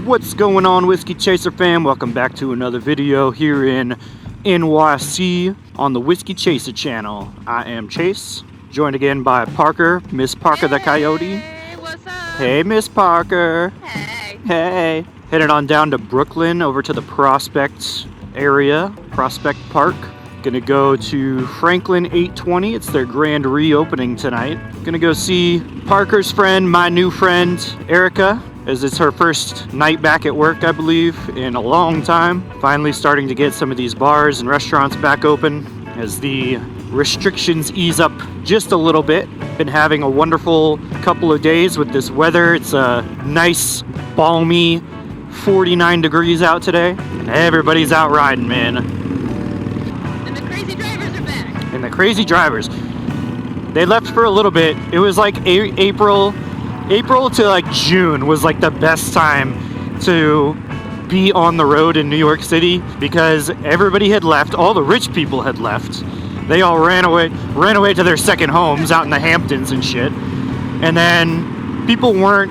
What's going on, Whiskey Chaser fam? Welcome back to another video here in NYC on the Whiskey Chaser channel. I am Chase, joined again by Parker, Miss Parker the Coyote. Hey, what's up? Hey, Miss Parker. Hey. Hey. Headed on down to Brooklyn over to the Prospect area, Prospect Park. Gonna go to Franklin 820. It's their grand reopening tonight. Gonna go see Parker's friend, my new friend, Erica, as it's her first night back at work, I believe, in a long time. Finally starting to get some of these bars and restaurants back open as the restrictions ease up just a little bit. Been having a wonderful couple of days with this weather. It's a nice, balmy 49 degrees out today. Everybody's out riding, man. And the crazy drivers are back. And the crazy drivers. They left for a little bit. It was like April to like June was like the best time to be on the road in New York City because everybody had left. All the rich people had left. They all ran away to their second homes out in the Hamptons and shit. And then people weren't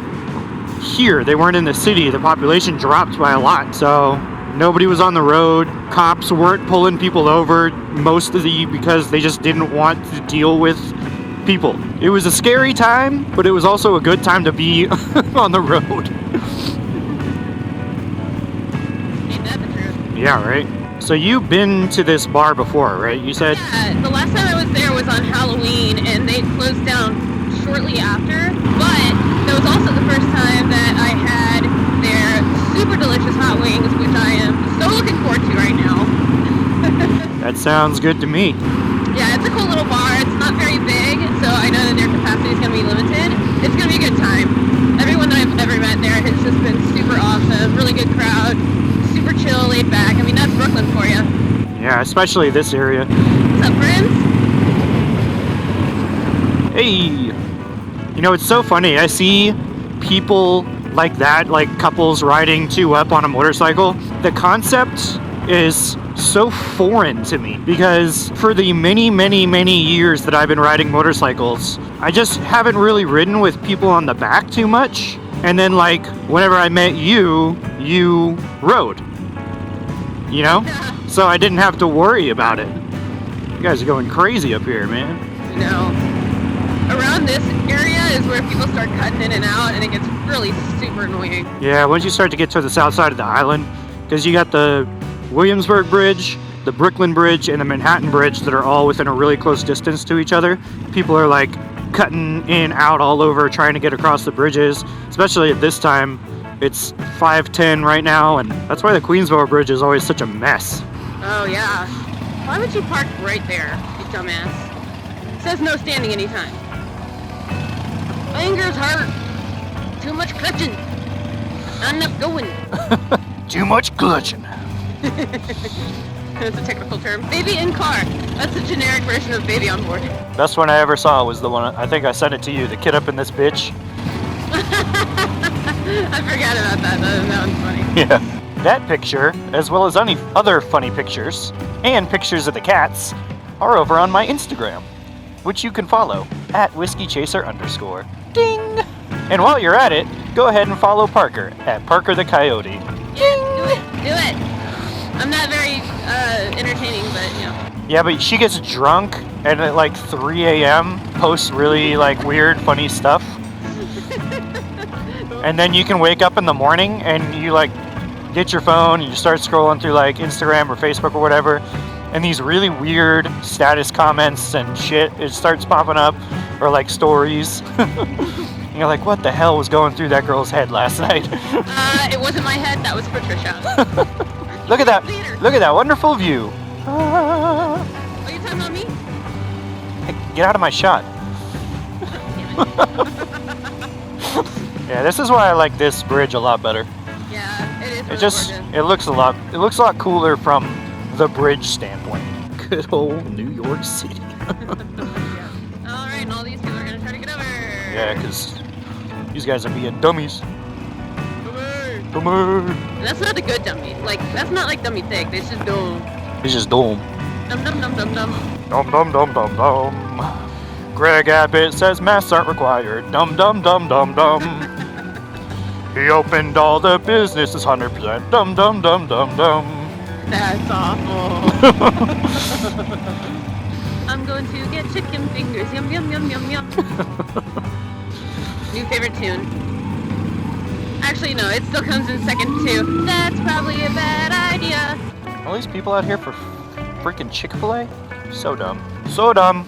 here. They weren't in the city. The population dropped by a lot. So nobody was on the road. Cops weren't pulling people over mostly because they just didn't want to deal with people. It was a scary time, but it was also a good time to be on the road. Ain't that the truth? Yeah, right? So you've been to this bar before, right? You said? Yeah, the last time I was there was on Halloween, and they closed down shortly after. But that was also the first time that I had their super delicious hot wings, which I am so looking forward to right now. That sounds good to me. Yeah, it's a cool little bar. It's not very big, so I know that their capacity is going to be limited. It's going to be a good time. Everyone that I've ever met there has just been super awesome. Really good crowd. Super chill, laid back. I mean, that's Brooklyn for you. Yeah, especially this area. What's up, friends? Hey! You know, it's so funny. I see people like that, like couples riding two up on a motorcycle. The concept is so foreign to me because for the many years that I've been riding motorcycles, I just haven't really ridden with people on the back too much. And then like whenever I met you rode, you know? So I didn't have to worry about it. You guys are going crazy up here, man. You know, around this area is where people start cutting in and out, and it gets really super annoying. Yeah, once you start to get to the south side of the island, because you got the Williamsburg Bridge, the Brooklyn Bridge, and the Manhattan Bridge that are all within a really close distance to each other. People are like cutting in out all over trying to get across the bridges, especially at this time. It's 5:10 right now, and that's why the Queensboro Bridge is always such a mess. Oh, yeah. Why would you park right there, you dumbass? It says no standing anytime. Fingers hurt. Too much clutching. Not enough going. Too much clutching. That's a technical term. Baby in car. That's a generic version of baby on board. Best one I ever saw was the one, I think I sent it to you, the kid up in this bitch. I forgot about that. That one's funny. Yeah. That picture, as well as any other funny pictures, and pictures of the cats, are over on my Instagram, which you can follow at whiskeychaser_. Ding! And while you're at it, go ahead and follow Parker at Parker the Coyote. Yeah, do it. I'm not very entertaining, but you know. Yeah, but she gets drunk and at like 3 a.m. posts really like weird, funny stuff. And then you can wake up in the morning and you like get your phone and you start scrolling through like Instagram or Facebook or whatever, and these really weird status comments and shit, it starts popping up, or like stories. And you're like, what the hell was going through that girl's head last night? It wasn't my head, that was Patricia. Look at that! Look at that wonderful view! Are you talking about me? Hey, get out of my shot. Yeah, this is why I like this bridge a lot better. Yeah, it is. It just, it looks a lot cooler from the bridge standpoint. Good old New York City. Yeah. All right, and all these people are gonna try to get over. Yeah, because these guys are being dummies. Come Dummy. That's not a good dummy. Like, that's not like dummy thick. It's just dumb. It's just dumb. Dum dum dum dum dum. Dum dum dum dum dum. Greg Abbott says masks aren't required. Dum dum dum dum dum. He opened all the businesses 100%. Dum dum dum dum dum. That's awful. I'm going to get chicken fingers. Yum, yum, yum, yum, yum. New favorite tune. Actually, no, it still comes in second too. That's probably a bad idea. All these people out here for freaking Chick-fil-A? So dumb. So dumb.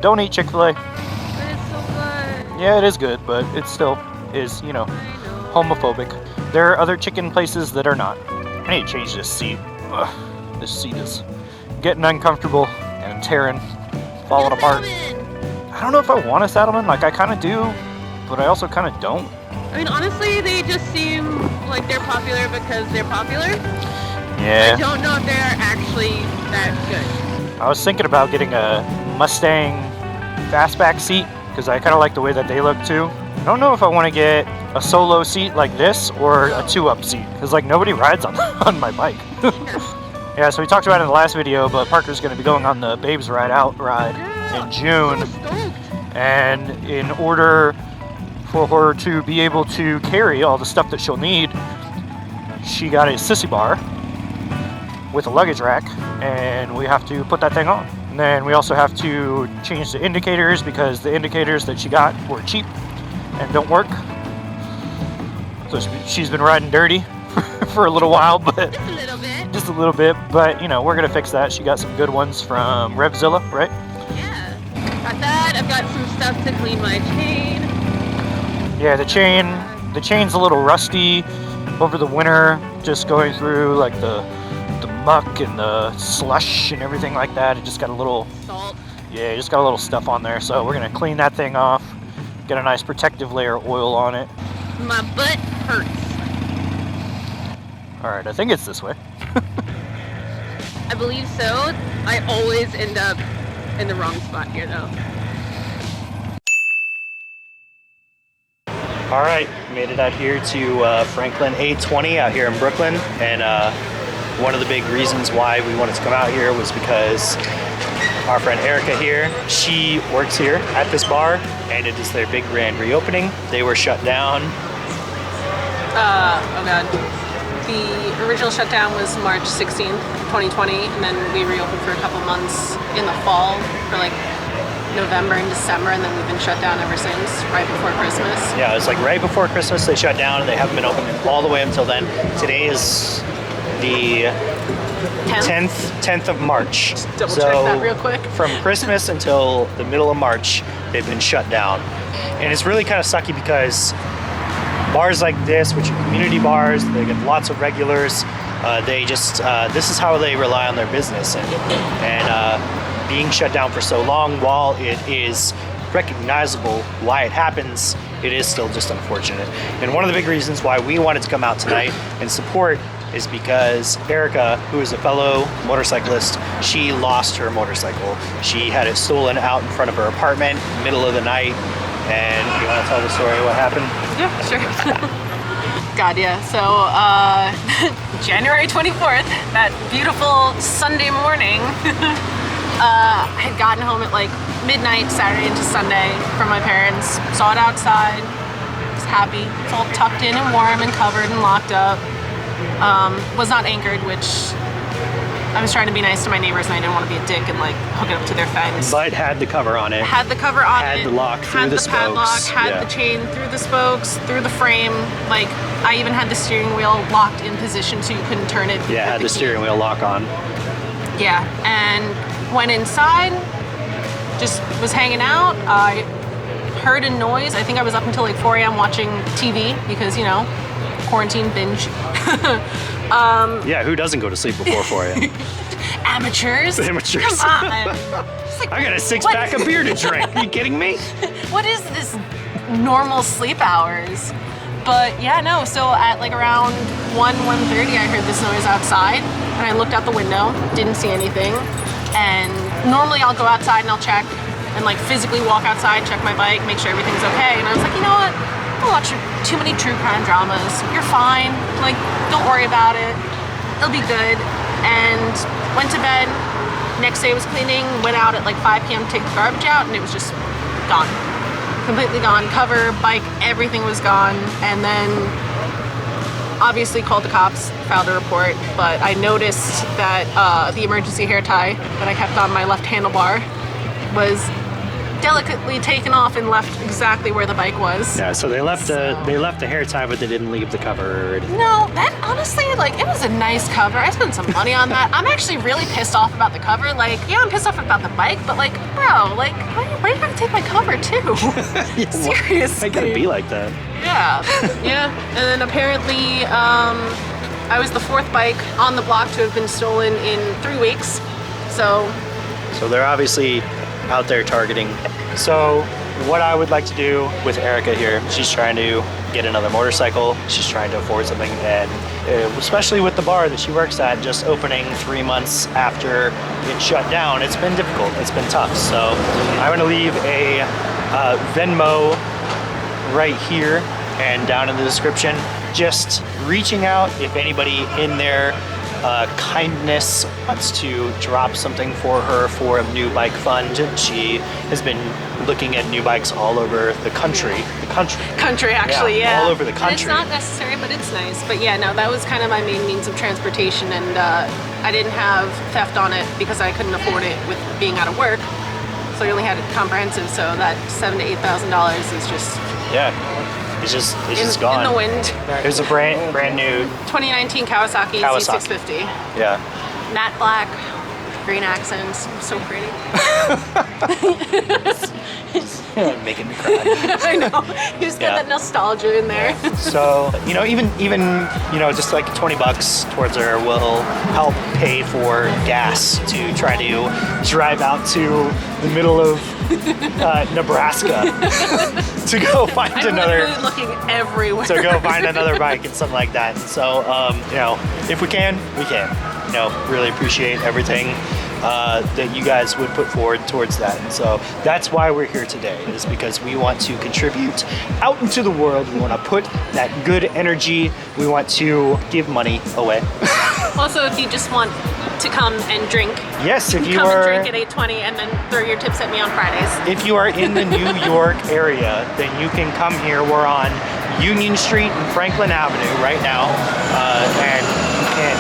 Don't eat Chick-fil-A. But it's so good. Yeah, it is good, but it still is, you know, I know. homophobic. There are other chicken places that are not. I need to change this seat. Ugh, this seat is getting uncomfortable and tearing, falling apart. I don't know if I want a Saddleman. Like, I kind of do, but I also kind of don't. I mean, honestly, they just seem like they're popular because they're popular. Yeah. I don't know if they're actually that good. I was thinking about getting a Mustang fastback seat because I kind of like the way that they look too. I don't know if I want to get a solo seat like this or a 2-up seat because like nobody rides on on my bike. Yeah, so we talked about it in the last video, but Parker's going to be going on the Babes Ride Out ride in June, So stoked. and in order for her to be able to carry all the stuff that she'll need, she got a sissy bar with a luggage rack, and we have to put that thing on. And then we also have to change the indicators because the indicators that she got were cheap and don't work. So she's been riding dirty for a little while, but Just a little bit. just a little bit. But you know, we're gonna fix that. She got some good ones from Revzilla, right? Yeah. Got that. I've got some stuff to clean my chain. Yeah, the chain's a little rusty over the winter, just going through like the muck and the slush and everything like that. It just got a little, Salt. yeah, just got a little stuff on there. So we're gonna clean that thing off, get a nice protective layer of oil on it. My butt hurts. All right, I think it's this way. I believe so. I always end up in the wrong spot here though. All right, made it out here to Franklin 820 out here in Brooklyn, and one of the big reasons why we wanted to come out here was because our friend Erica here, she works here at this bar, and it is their big grand reopening. They were shut down. Oh god. The original shutdown was March 16th, 2020, and then we reopened for a couple months in the fall for like November and December, and then we've been shut down ever since, right before Christmas. Yeah, it was like right before Christmas they shut down, and they haven't been open all the way until then. Today is the 10th of March. Double check that real quick. From Christmas until the middle of March, they've been shut down. And it's really kind of sucky because bars like this, which are community bars, they get lots of regulars. They just, this is how they rely on their business. And being shut down for so long, while it is recognizable why it happens, it is still just unfortunate. And one of the big reasons why we wanted to come out tonight and support is because Erica, who is a fellow motorcyclist, she lost her motorcycle. She had it stolen out in front of her apartment, middle of the night. And you want to tell the story what happened? Yeah, sure. God, yeah. So, January 24th, that beautiful Sunday morning, I had gotten home at like midnight, Saturday into Sunday from my parents. Saw it outside. Was happy. It's all tucked in and warm and covered and locked up. Was not anchored, which I was trying to be nice to my neighbors and I didn't want to be a dick and like hook it up to their fence. But had the cover on it. Had the cover on Had it. the lock through had the padlock, spokes, had yeah. the chain through the spokes, through the frame. Like, I even had the steering wheel locked in position so you couldn't turn it. Yeah, had the steering wheel lock on. Yeah, and went inside, just was hanging out. I heard a noise. I think I was up until like 4 a.m. watching TV because, you know, quarantine binge. Yeah, who doesn't go to sleep before 4 a.m.? Amateurs. Amateurs. Come on. It's like, I got a what- six-pack of beer to drink. Are you kidding me? What is this normal sleep hours? But yeah, no, so at like around 1:30 I heard this noise outside and I looked out the window, didn't see anything. And normally I'll go outside and I'll check and like physically walk outside, check my bike, make sure everything's okay. And I was like, you know what? I watch too many true crime dramas. You're fine. Like, don't worry about it. It'll be good. And went to bed. Next day I was cleaning, went out at like 5 p.m. to take the garbage out, and it was just gone. Completely gone. Cover, bike, everything was gone. And then obviously called the cops, filed a report, but I noticed that the emergency hair tie that I kept on my left handlebar was delicately taken off and left exactly where the bike was. Yeah, so they left the hair tie, but they didn't leave the cover. No, that honestly, like, it was a nice cover. I spent some money on that. I'm actually really pissed off about the cover. Like, yeah, I'm pissed off about the bike, but like, bro, like, why are you gonna take my cover too? Seriously. It gotta be like that. Yeah, yeah. And then apparently, I was the 4th bike on the block to have been stolen in 3 weeks. So they're obviously out there targeting. So what I would like to do with Erica here, she's trying to get another motorcycle. She's trying to afford something, and especially with the bar that she works at just opening 3 months after it shut down, it's been difficult. It's been tough. So I'm gonna leave a Venmo right here and down in the description. Just reaching out if anybody in their kindness wants to drop something for her for a new bike fund. She has been looking at new bikes all over the country. country, actually, yeah. All over the And country. it's not necessary, but it's nice. But yeah, no, that was kind of my main means of transportation, and I didn't have theft on it because I couldn't afford it with being out of work. So I only had it comprehensive. So that $7,000 to $8,000 is just Yeah, it's just gone. in the wind. It was a brand new. 2019 Kawasaki Z650. Yeah. Matte black, green accents, so pretty. Making me cry. I know. You just got Yeah. that nostalgia in there. So, even just like $20 towards her will help pay for gas to try to drive out to the middle of Nebraska to go find I'm another. literally looking everywhere. To go find another bike and something like that. So, if we can, we can. Really appreciate everything that you guys would put forward towards that. And so that's why we're here today, is because we want to contribute out into the world. We want to put that good energy. We want to give money away. Also, if you just want to come and drink, Yes, if you come and are. drink at 8:20 and then throw your tips at me on Fridays. If you are in the New York area, then you can come here. We're on Union Street and Franklin Avenue right now, and you can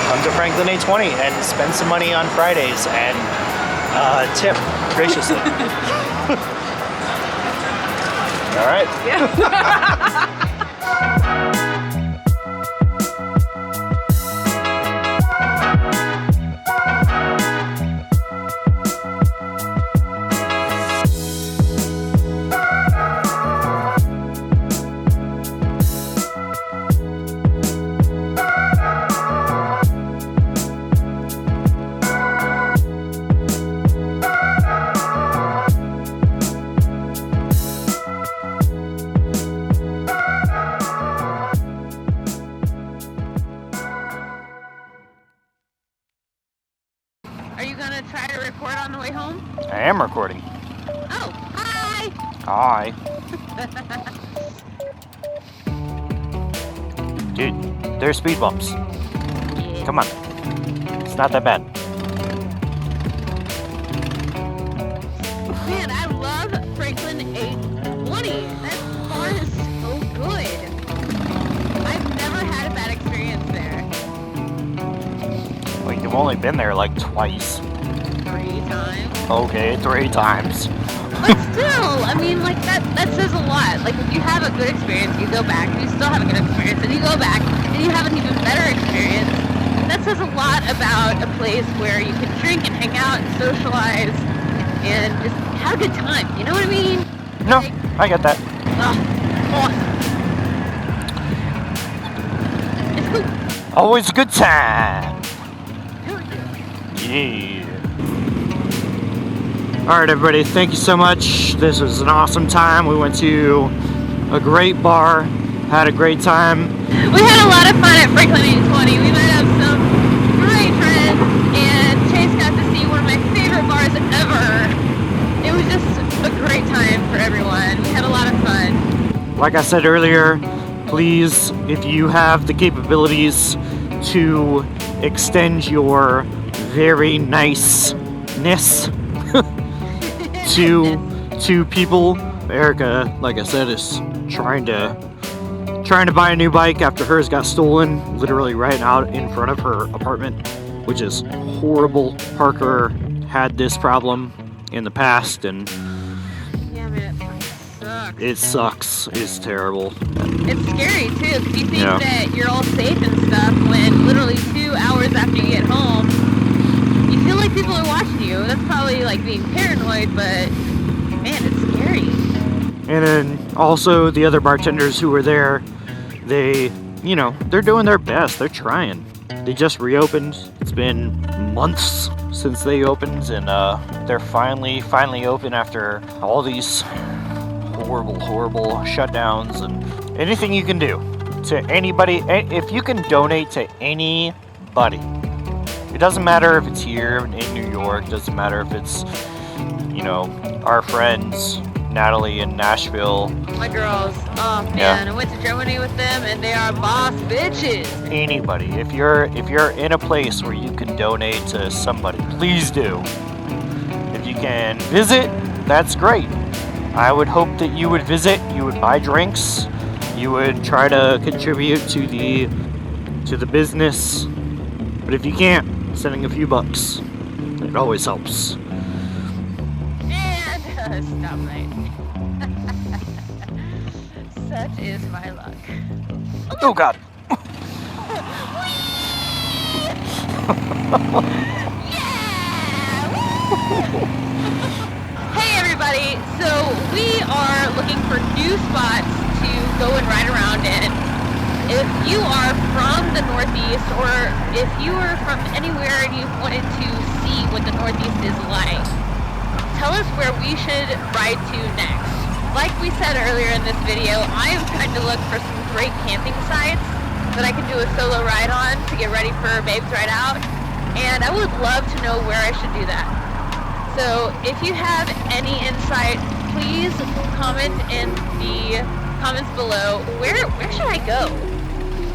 come to Franklin 820 and spend some money on Fridays and tip graciously. All right. Are you gonna try to record on the way home? I am recording. Oh, hi! Hi. Dude, there's speed bumps. Come on. It's not that bad. Man, I love Franklin 820. That bar is so good. I've never had a bad experience there. Well, you've only been there like twice. 3 times. Okay, 3 times. But still, I mean, like, that says a lot. Like, if you have a good experience, you go back, and you still have a good experience, and you go back, and you have an even better experience. That says a lot about a place where you can drink and hang out and socialize and just have a good time. You know what I mean? No, Like, I get that. awesome. It's cool. Always a good time. Hell yeah. Yeah. All right, everybody. Thank you so much. This was an awesome time. We went to a great bar, had a great time. We had a lot of fun at Franklin 820. We met up some great friends, and Chase got to see one of my favorite bars ever. It was just a great time for everyone. We had a lot of fun. Like I said earlier, please, if you have the capabilities to extend your very niceness to people, Erica, like I said, is trying to trying to buy a new bike after hers got stolen, literally right out in front of her apartment, which is horrible. Parker had this problem in the past, and Yeah, man, it fucking sucks. it sucks. It's terrible. It's scary too, because you think Yeah. that you're all safe and stuff when literally 2 hours after you get home, you feel like people are watching you. That's probably like being paranoid, but man, it's scary. And then also the other bartenders who were there, they, you know, they're doing their best. They're trying. They just reopened. It's been months since they opened, and they're finally open after all these horrible shutdowns. And anything you can do to anybody, if you can donate to anybody, it doesn't matter if it's here in New York, doesn't matter if it's, you know, our friends Natalie in Nashville, My girls, oh man, Yeah. I went to Germany with them, and they are boss bitches. anybody. If you're in a place where you can donate to somebody, please do. If you can visit, that's great. I would hope that you would visit, you would buy drinks, you would try to contribute to the business. But if you can't, sending a few bucks, it always helps. And stop right. Such is my luck. Oh God. Hey everybody, so we are looking for new spots to go and ride around in. If you are from the Northeast, or if you are from anywhere and you wanted to see what the Northeast is like, tell us where we should ride to next. Like we said earlier in this video, I am trying to look for some great camping sites that I can do a solo ride on to get ready for Babes Ride Out, and I would love to know where I should do that. So if you have any insight, please comment in the comments below. Where should I go?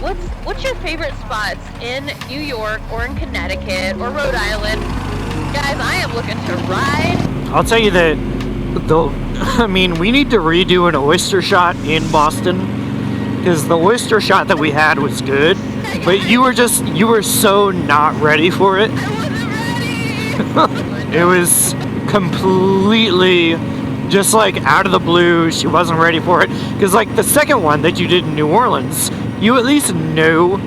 What's your favorite spots in New York or in Connecticut or Rhode Island? Guys, I am looking to ride. I'll tell you that we need to redo an oyster shot in Boston, because the oyster shot that we had was good, but you were so not ready for it. I wasn't ready. It was completely just like out of the blue. She wasn't ready for it, because like the second one that you did in New Orleans, you at least knew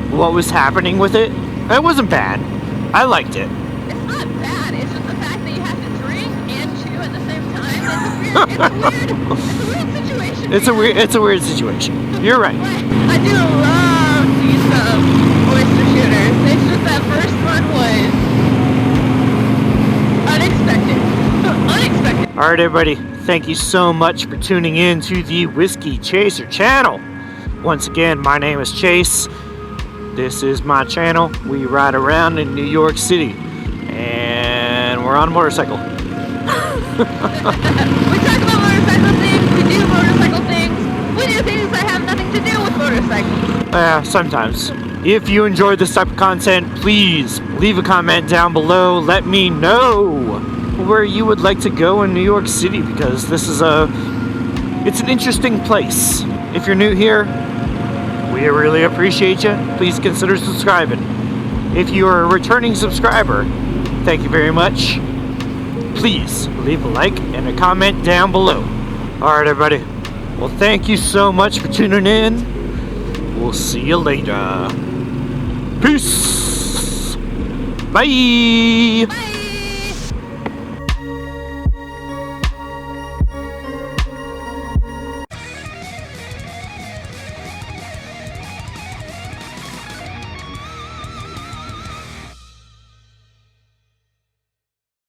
what was happening with it. It wasn't bad. I liked it. It's not bad. It's just the fact that you have to drink and chew at the same time. It's a weird situation. It's a weird situation. You're right. I do love these oyster shooters. It's just that first one was unexpected. Unexpected. All right, everybody. Thank you so much for tuning in to the Whiskey Chaser channel. Once again, my name is Chase. This is my channel. We ride around in New York City, and we're on a motorcycle. We talk about motorcycle things. We do motorcycle things. We do things that have nothing to do with motorcycles. Sometimes. If you enjoyed this type of content, please leave a comment down below. Let me know where you would like to go in New York City, because it's an interesting place. If you're new here, we really appreciate you. Please consider subscribing. If you are a returning subscriber, thank you very much. Please leave a like and a comment down below. Alright, everybody. Well, thank you so much for tuning in. We'll see you later. Peace. Bye. Bye.